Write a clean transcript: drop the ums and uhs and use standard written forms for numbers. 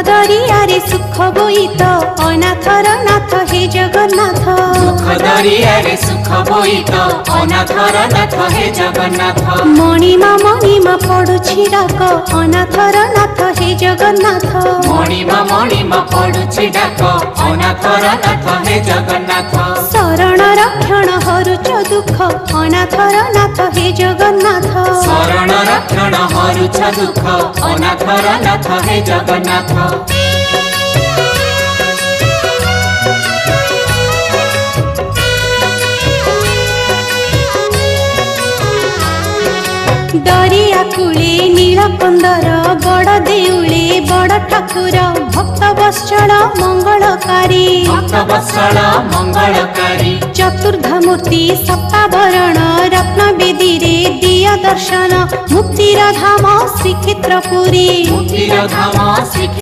दरियारे सुख बोईत अनाथर नाथ हे जगन्नाथ। दुख दरियारे सुख बोईत अनाथर नाथ हे जगन्नाथ। मणिमा पड़ुछि डाक अनाथर नाथ हे जगन्नाथ। मणिमा पड़ुछि डाक अनाथर नाथ हे जगन्नाथ। शरण रक्षण हरुच दुख अनाथर नाथ हे जगन्नाथ। शरण रक्षण हरुच दुख अनाथर नाथ हे जगन्नाथ। दरिया कूले नीलकंदर बड़ देउले बड़ ठाकुर भक्त वत्सल मंगलकारी। भक्त वत्सल मंगलकारी चतुर्धमूर्ति सप्तावरण रत्न बेदी रे दिया दर्शन मुक्तिर धाम श्रीक्षेत्रपुरी। मुक्तिर धाम श्री